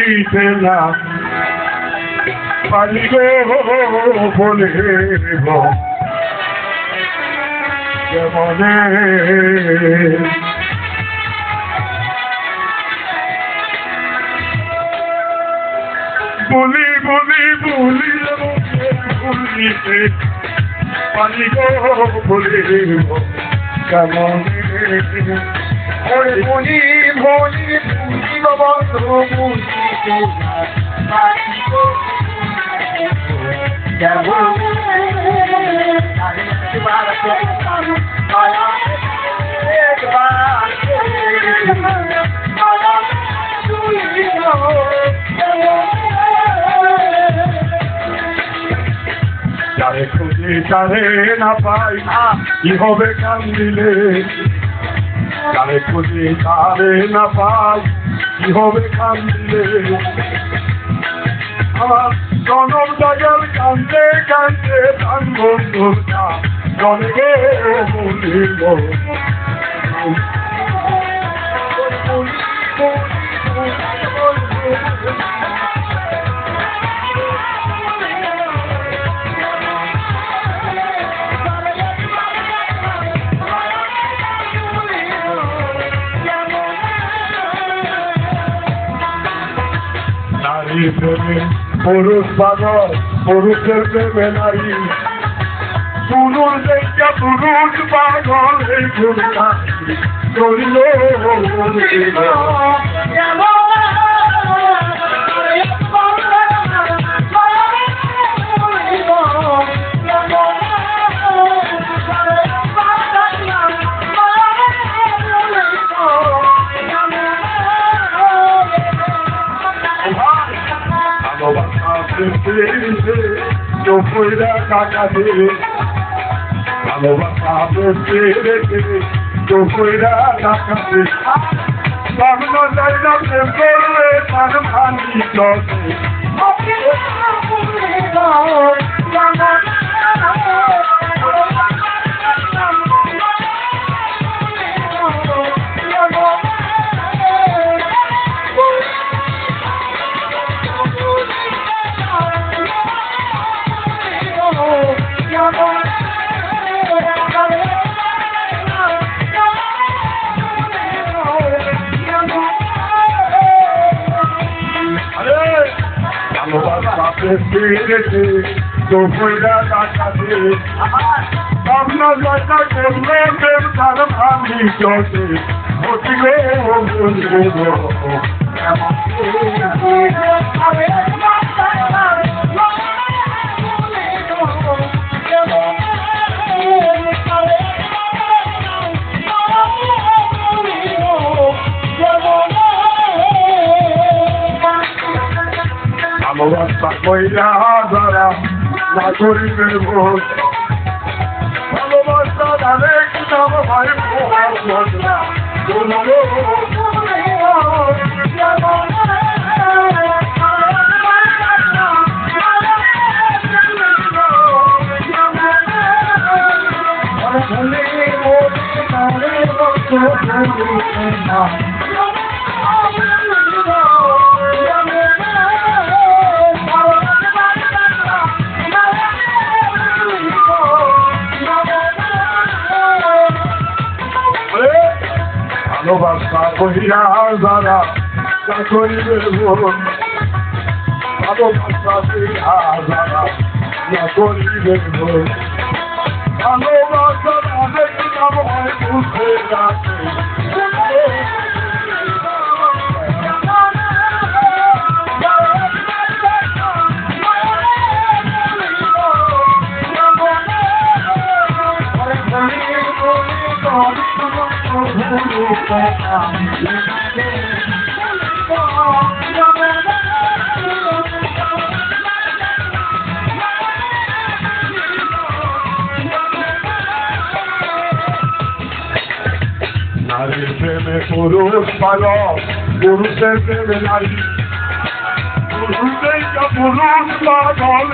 ভুলিতে না পারি গো বলিব কেমনে বলি বলি বলি ভুলিতে পারি গো বলিব কেমনে ওরে বলি বলি বলি বন্ধু বুঝিতে যারে খুঁজি তারে না পাই কি হবে কান্দিলে যারে খুঁজি তারে না পাই কি হবে কান্দিলে আমার জনম জাগাল কান্দে কান্দে প্রাণ বন্ধুটা জনকে বলিব নারী প্রেমে পুরুষ পাগল পুরুষের প্রেমে নারী পুরুষ দেখা পুরুষ পাগল এই ঘুরনা চলিল চোখরা টাকা দেবে ভালোবাসা রেখে চোখরা টাকা দেবে স্বপ্ন জায়গা করবে তার ভাঙি চলে চোখরা টাকা দেবে স্বপ্ন জায়গা করবে তার ভাঙি চলে ভালোবাসা কইরা যারা না করিবে ভোট ভালোবাসা ধারে কিতাব ভাই ভালোবাসা কহিয়া যারা না করিবে ভোট ভালোবাসা কহিয়া যারা না করিবে ভোট ভালোবাসা তাদের নাম হয় বুঝে রাখে নারীর প্রেমে পুরুষ পাগল পুরুষের প্রেমে নারী পুরুষের পুরুষ পাগল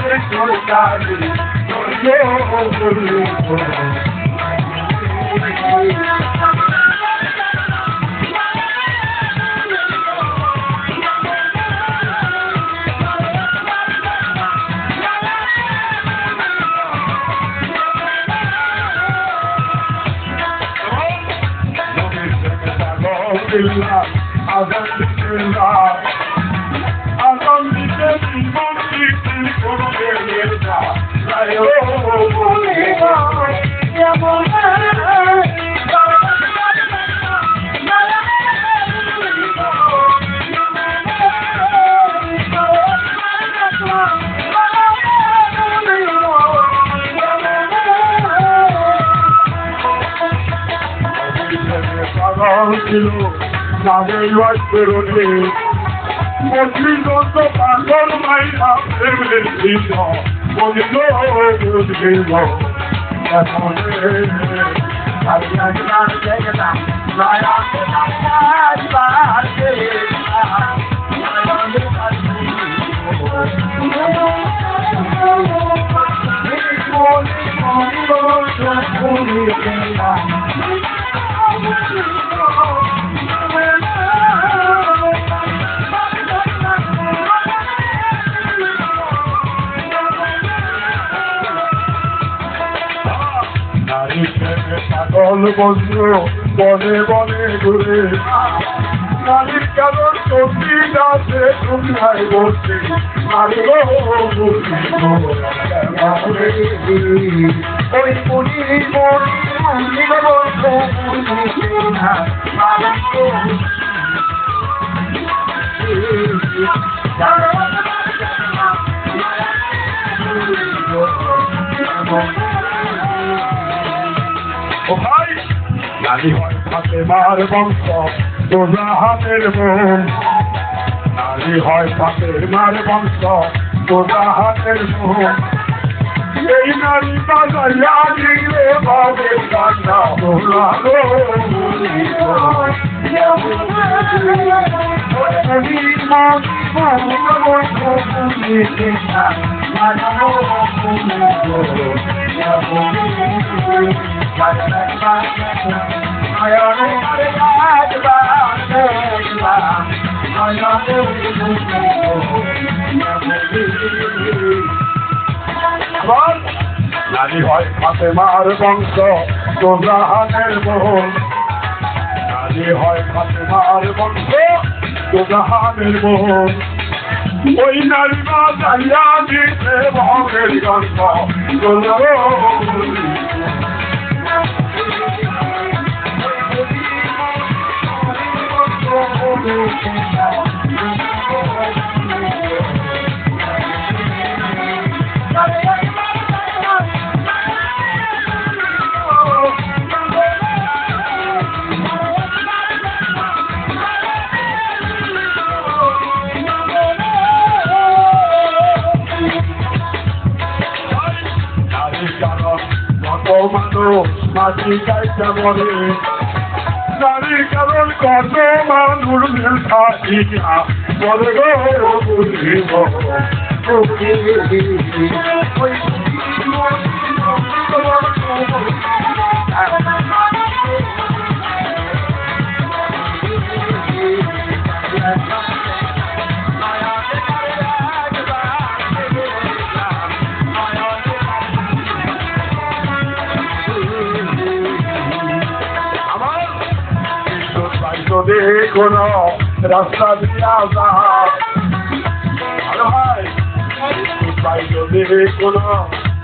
বিসমিল্লাহ আজান বিসমিল্লাহ আজান দিতে জীবন দিতে করবে না আয় ও বলে ছিল নামের বেরোনে মন্ত্রীগত পাগল মাইরা প্রেমের ছিল বলিল বুঝিল পাগল বন্ধু বনে বনে ঘুরে নারীর কারণ সত্যি আছে দুনিয়ায় বসে মারিল ওই পুরি ও ভাই নারী হয় ফাতেমার বংশ দোজাহানের বোন নারী হয় ফাতেমার বংশ দোজাহানের বোন এই নারী বাজাইয়া দিলে বাবের কান্না দোলালো নারী হয় ফাতেমার বংশ দোজাহানের বোন নারী হয় ফাতেমার বংশ দোজাহানের বোন ওই নারী বাজাইয়া দিতে ভবের গন্ধ মানুষ মাটি গাইতে মরে নারীর কারণ কত মানুষ থাকিয়া বলে গো বুঝিব যদি কোনো রাস্তা দিয়া যা ভাই যদি কোনো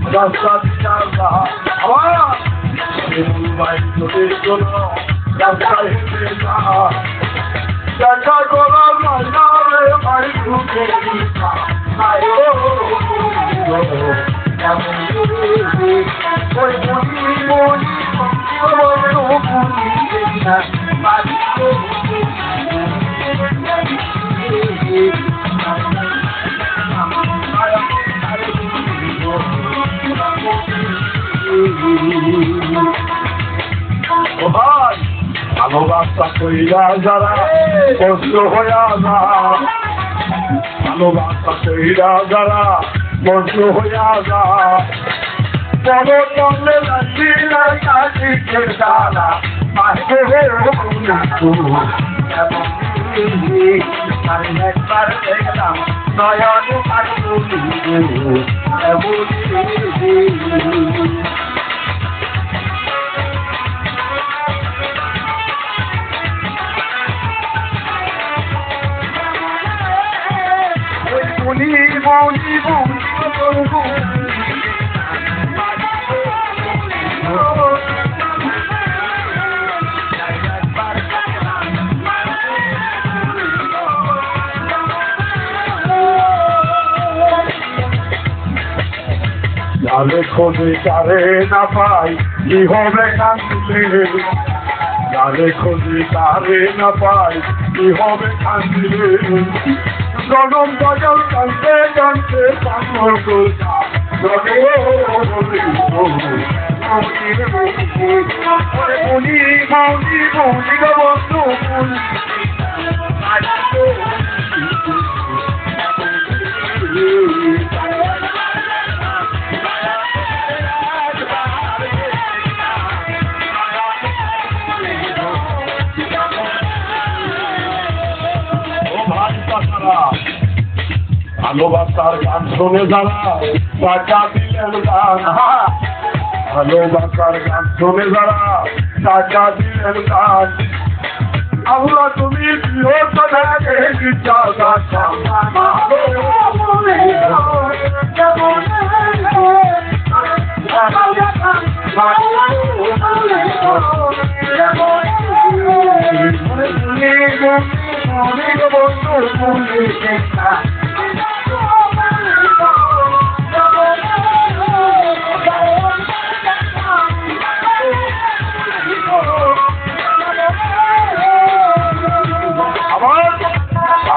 রাস্তা দিয়া যা ভাই যদি কোনো রাস্তা হেঁটে যা দেখা করা যায় ভাই ঢুকে ওই ভাই ভালোবাসা কইরা যারা কষ্ট হইয়া যা ভালোবাসা কইরা যারা কষ্ট হইয়া যা বড় তলে লাগিলা কাটিকে দাদা মাকে একবার দেখলাম নয়ন বুনি বুনি বুনি যারে খোঁজে তারে না পাই কি হবে কান্দিলে যারে খোঁজে তারে না পাই কি হবে কান্দিলে জনম বাজার কান্দে কান্দে পাগল গোলটা বুনি বুনি বুনি গো বন্ধু ভালোবাসার গান শোনে যারা টাকা দিলেন গান ভালোবাসার গান শোনে যারা টাকা দিলেন গান আল্লাহ তুমি প্রিয় সদাকে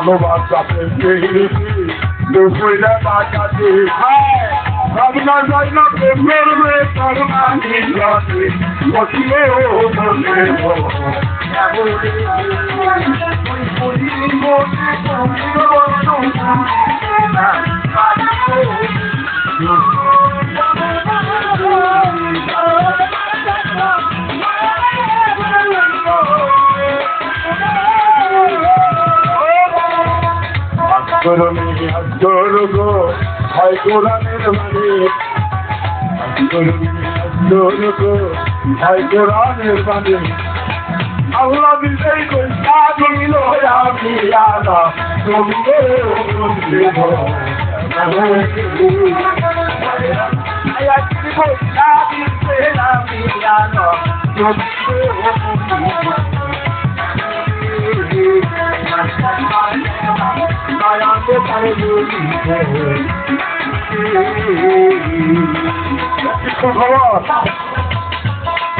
ভালোবাসা দুপুরে বাজাতে ভাবনা যায় না প্রেম করবে তার মানে বসিয়ে হয় কোরআনের মানে হয় কোরআনের মানে আল্লাহ বিজয় কইতা দিল আমি আলা তুমি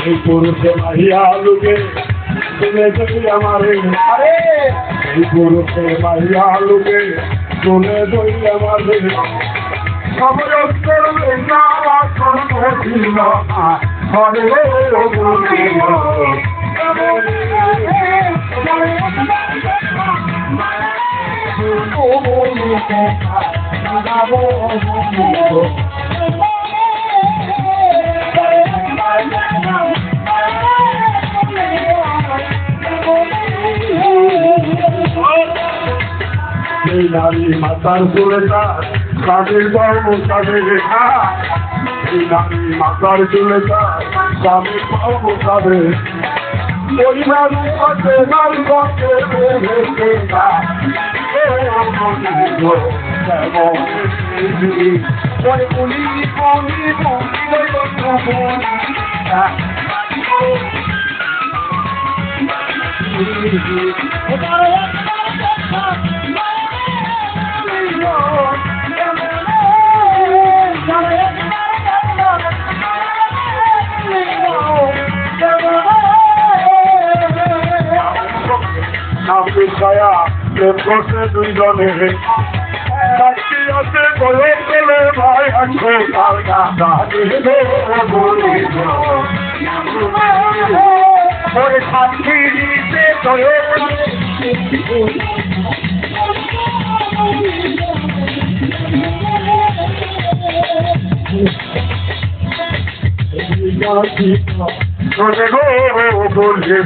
এই পুরুষে মাহিয়া লোকে শুনে যদি আমার এই পুরুষে মাহিয়া লোকে শুনে যদি আমার সময় করবে না এই নারী মাতার চুলেটা কাদের গর্ব কাদের রেখা এই নারী মাতার চুলেটা কাদের গর্ব কাদের পরিবার করতে নারী করতে ছায়া প্রেম করছে দুইজনে সাক্ষী আছে বলে গেলে ভাই আছো তার গাছা সাক্ষী দিতে তোরে বলবে